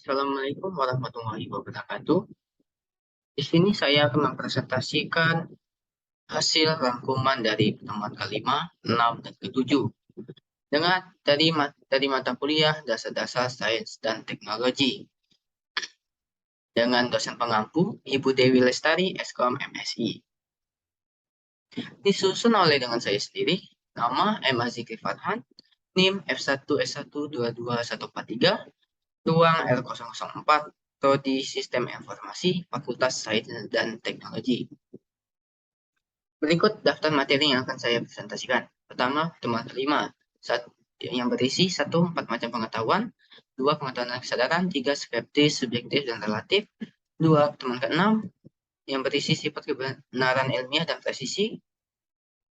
Assalamualaikum warahmatullahi wabarakatuh. Di sini saya akan mempresentasikan hasil rangkuman dari pertemuan kelima, 6, dan ketujuh dengan dari mata kuliah Dasar-Dasar Sains dan Teknologi dengan dosen pengampu Ibu Dewi Lestari, Eskom MSI. Disusun oleh dengan saya sendiri, nama M. Azikri Farhan, NIM F1S1221143, ruang L004, Prodi Sistem Informasi, Fakultas Sains dan Teknologi. Berikut daftar materi yang akan saya presentasikan. Pertama, pertemuan kelima, yang berisi 1. 4 macam pengetahuan, 2. Pengetahuan dan kesadaran, 3. Skeptis, subjektif, dan relatif, 2. Pertemuan keenam, yang berisi sifat kebenaran ilmiah dan presisi,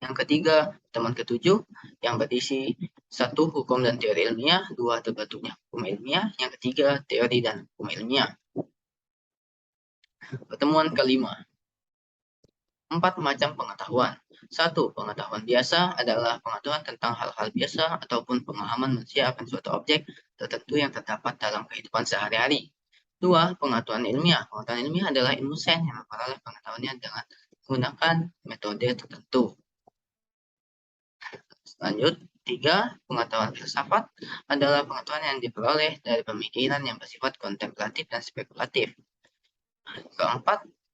yang ketiga, pertemuan ketujuh, yang berisi 1. Hukum dan teori ilmiah, 2. Terbentuknya hukum ilmiah, yang ketiga, teori dan hukum ilmiah. Pertemuan kelima, 4 macam pengetahuan. 1. Pengetahuan biasa adalah pengetahuan tentang hal-hal biasa ataupun pemahaman manusia akan suatu objek tertentu yang terdapat dalam kehidupan sehari-hari. 2. Pengetahuan ilmiah. Pengetahuan ilmiah adalah ilmu sains yang memperoleh pengetahuannya dengan menggunakan metode tertentu. Lanjut, 3. Pengetahuan filsafat adalah pengetahuan yang diperoleh dari pemikiran yang bersifat kontemplatif dan spekulatif. 4.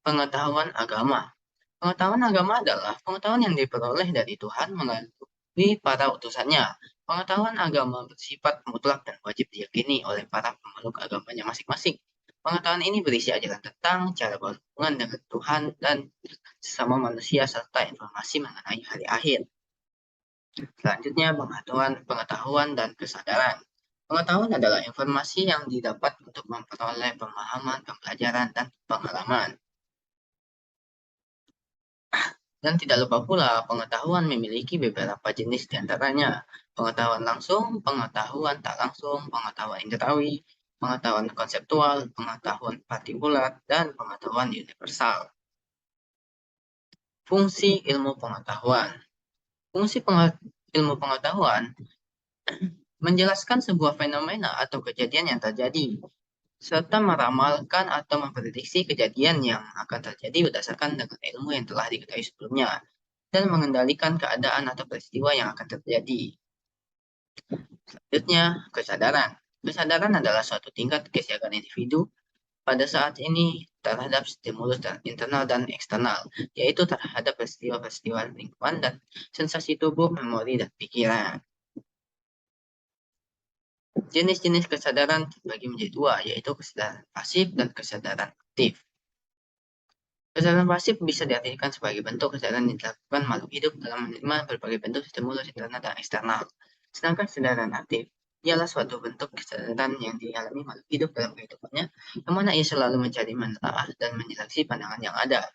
Pengetahuan agama. Pengetahuan agama adalah pengetahuan yang diperoleh dari Tuhan melalui para utusannya. Pengetahuan agama bersifat mutlak dan wajib diyakini oleh para pemeluk agamanya masing-masing. Pengetahuan ini berisi ajaran tentang cara berhubungan dengan Tuhan dan sesama manusia serta informasi mengenai hari akhir. Selanjutnya, pengetahuan dan kesadaran. Pengetahuan adalah informasi yang didapat untuk memperoleh pemahaman, pembelajaran, dan pengalaman. Dan tidak lupa pula, pengetahuan memiliki beberapa jenis diantaranya. Pengetahuan langsung, pengetahuan tak langsung, pengetahuan indrawi, pengetahuan konseptual, pengetahuan partikular, dan pengetahuan universal. Fungsi ilmu pengetahuan. Fungsi ilmu pengetahuan menjelaskan sebuah fenomena atau kejadian yang terjadi, serta meramalkan atau memprediksi kejadian yang akan terjadi berdasarkan dengan ilmu yang telah diketahui sebelumnya, dan mengendalikan keadaan atau peristiwa yang akan terjadi. Selanjutnya, kesadaran. Kesadaran adalah suatu tingkat kesiagaan individu pada saat ini terhadap stimulus internal dan eksternal, yaitu terhadap peristiwa-peristiwa lingkungan dan sensasi tubuh, memori, dan pikiran. Jenis-jenis kesadaran terbagi menjadi dua, yaitu kesadaran pasif dan kesadaran aktif. Kesadaran pasif bisa diartikan sebagai bentuk kesadaran yang dilakukan makhluk hidup dalam menerima berbagai bentuk stimulus internal dan eksternal. Sedangkan kesadaran aktif ialah suatu bentuk kesadaran yang dialami makhluk hidup dalam kehidupannya, yang mana ia selalu mencari, menelaah, dan menyeleksi pandangan yang ada.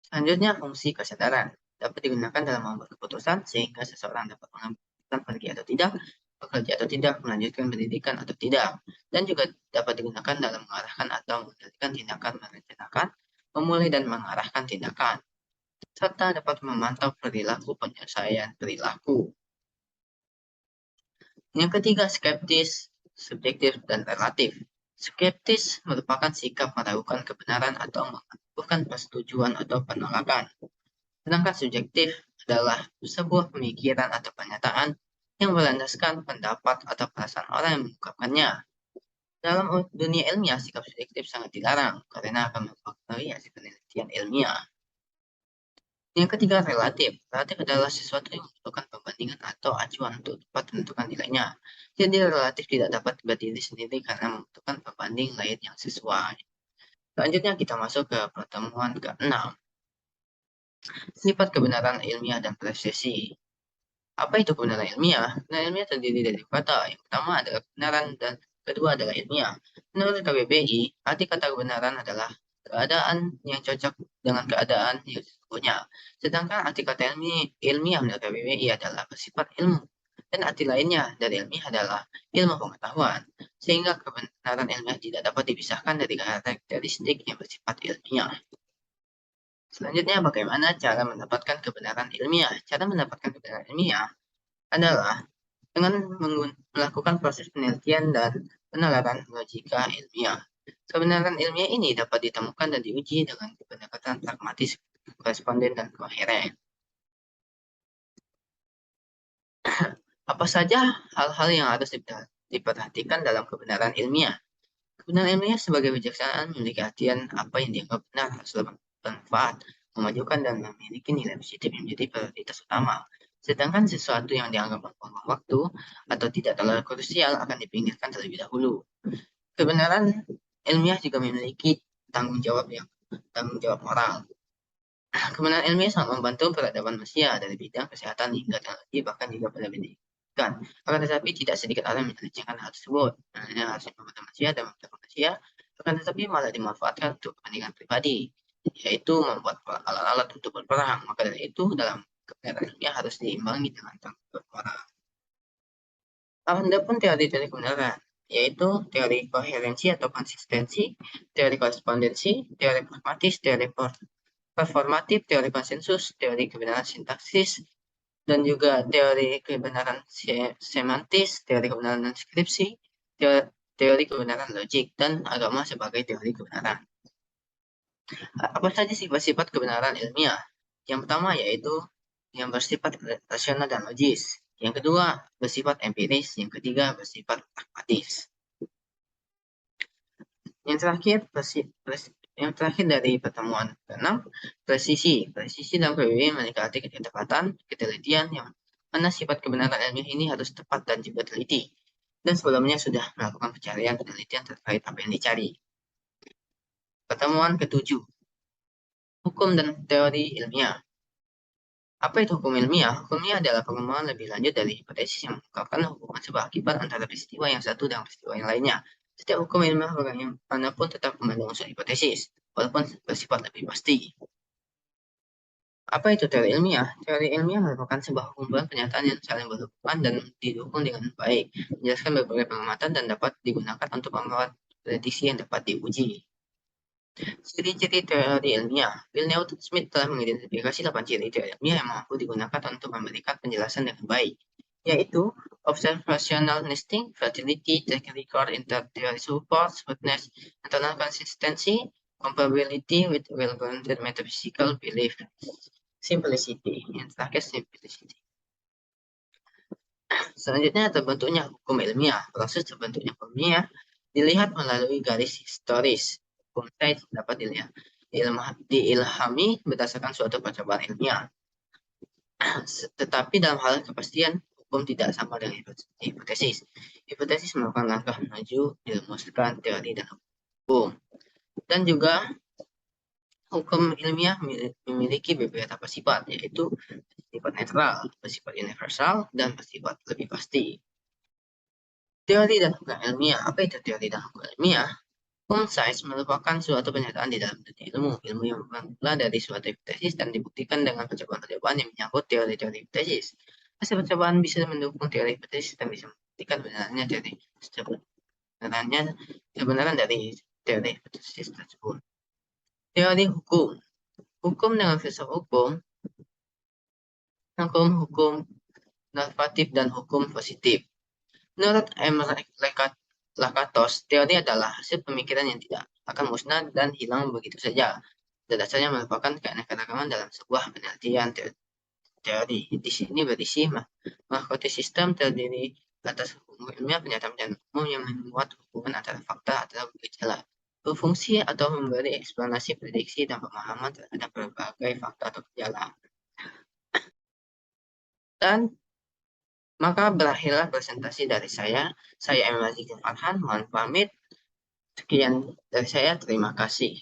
Selanjutnya, fungsi kesadaran dapat digunakan dalam membuat keputusan sehingga seseorang dapat mengambil keputusan pergi atau tidak, bekerja atau tidak, melanjutkan pendidikan atau tidak, dan juga dapat digunakan dalam mengarahkan atau mengendalikan tindakan, merencanakan, memulai dan mengarahkan tindakan, serta dapat memantau perilaku penyelesaian perilaku. Yang ketiga, skeptis, subjektif, dan relatif. Skeptis merupakan sikap meragukan kebenaran atau mengajukan persetujuan atau penolakan. Sedangkan subjektif adalah sebuah pemikiran atau pernyataan yang berlandaskan pendapat atau perasaan orang yang mengungkapkannya. Dalam dunia ilmiah, sikap subjektif sangat dilarang karena akan mempengaruhi hasil penelitian ilmiah. Yang ketiga, relatif. Relatif adalah sesuatu yang membutuhkan perbandingan atau acuan untuk dapat menentukan nilainya. Jadi relatif tidak dapat berdiri sendiri karena membutuhkan perbanding lain yang sesuai. Selanjutnya kita masuk ke pertemuan ke-6. Sifat kebenaran ilmiah dan presisi. Apa itu kebenaran ilmiah? Kebenaran ilmiah terdiri dari kata. Yang pertama adalah kebenaran dan kedua adalah ilmiah. Menurut KBBI, arti kata kebenaran adalah keadaan yang cocok dengan keadaan yang sesungguhnya. Sedangkan arti kata ilmiah menurut KBBI adalah bersifat ilmu. Dan arti lainnya dari ilmiah adalah ilmu pengetahuan. Sehingga kebenaran ilmiah tidak dapat dipisahkan dari karakteristik yang bersifat ilmiah. Selanjutnya, bagaimana cara mendapatkan kebenaran ilmiah? Cara mendapatkan kebenaran ilmiah adalah dengan melakukan proses penelitian dan penalaran logika ilmiah. Kebenaran ilmiah ini dapat ditemukan dan diuji dengan pendekatan pragmatis, koresponden, dan koheren. Apa saja hal-hal yang harus diperhatikan dalam kebenaran ilmiah? Kebenaran ilmiah sebagai bijaksanaan memiliki artian apa yang dianggap benar harus bermanfaat, memajukan, dan memiliki nilai positif yang menjadi prioritas utama. Sedangkan sesuatu yang dianggap membuang waktu atau tidak terlalu krusial akan dipinggirkan terlebih dahulu. Kebenaran ilmiah juga memiliki tanggung jawab moral. Kebenaran ilmiah sangat membantu peradaban manusia dari bidang kesehatan hingga teknologi, bahkan juga pada pendidikan. Akan tetapi tidak sedikit orang yang melecehkan hal tersebut. Yang harusnya membantu manusia dan membantu manusia, akan tetapi malah dimanfaatkan untuk kepentingan pribadi, yaitu membuat alat-alat untuk berperang. Maka dari itu, dalam kebenaran ilmiah harus diimbangi dengan tanggung jawab moral. Ada pun teori-teori kebenaran, yaitu teori koherensi atau konsistensi, teori korespondensi, teori pragmatis, teori performatif, teori konsensus, teori kebenaran sintaksis, dan juga teori kebenaran semantis, teori kebenaran deskripsi, teori kebenaran logik, dan agama sebagai teori kebenaran. Apa saja sifat-sifat kebenaran ilmiah? Yang pertama yaitu yang bersifat rasional dan logis. Yang kedua bersifat empiris. Yang ketiga bersifat pragmatis. Yang terakhir dari pertemuan ke-6, presisi. Presisi dalam PBB memiliki ketepatan, ketelitian, yang mana sifat kebenaran ilmiah ini harus tepat dan juga teliti. Dan sebelumnya sudah melakukan pencarian penelitian terkait apa yang dicari. Pertemuan ke-7, hukum dan teori ilmiah. Apa itu hukum ilmiah? Hukum ilmiah adalah pengembangan lebih lanjut dari hipotesis yang mengungkapkan hubungan sebab akibat antara peristiwa yang satu dan peristiwa yang lainnya. Setiap hukum ilmiah bagaimanapun tetap mengandung unsur hipotesis, walaupun bersifat lebih pasti. Apa itu teori ilmiah? Teori ilmiah merupakan sebuah kumpulan pernyataan yang saling berhubungan dan didukung dengan baik, menjelaskan berbagai pengamatan dan dapat digunakan untuk membuat prediksi yang dapat diuji. Ciri-ciri teori ilmiah. Villeneuve Smith telah mengidentifikasi 8 ciri teori ilmiah yang mampu digunakan untuk memberikan penjelasan dengan baik, yaitu observational nesting, fertility, track record, inter-theory support, smoothness, internal consistency, comparability with well-grounded metaphysical belief, simplicity. Yang terakhir, simplicity. Selanjutnya, terbentuknya hukum ilmiah. Proses terbentuknya hukum ilmiah dilihat melalui garis historis. Hukum sains dapat diilhami berdasarkan suatu percobaan ilmiah. Tetapi dalam hal kepastian, hukum tidak sama dengan hipotesis. Hipotesis merupakan langkah menuju dirumuskan teori dan hukum. Dan juga hukum ilmiah memiliki beberapa sifat, yaitu bersifat netral, bersifat universal, dan bersifat lebih pasti. Teori dan hukum ilmiah. Apa itu teori dan hukum ilmiah? Hukum sains merupakan suatu pernyataan di dalam dunia ilmu. Ilmu yang bermula dari suatu hipotesis dan dibuktikan dengan percobaan-percobaan yang menyangkut teori-teori hipotesis. Hasil percobaan bisa mendukung teori hipotesis dan bisa membuktikan benarnya teori tersebut. Kebenaran dari teori hipotesis tersebut. Teori hukum. Hukum dengan filsafat hukum normatif dan hukum positif. Menurut M. Lakatos, teori adalah hasil pemikiran yang tidak akan musnah dan hilang begitu saja. Dan dasarnya merupakan keanekaragaman dalam sebuah penelitian teori. Di sini berisi mahkota sistem terdiri atas hukum ilmiah, pernyataan umum yang membuat hubungan antara fakta atau gejala, berfungsi atau memberi eksplanasi, prediksi, dan pemahaman terhadap berbagai fakta atau gejala. Dan maka berakhirlah presentasi dari saya. Saya Emil Farhan, mohon pamit. Sekian dari saya, terima kasih.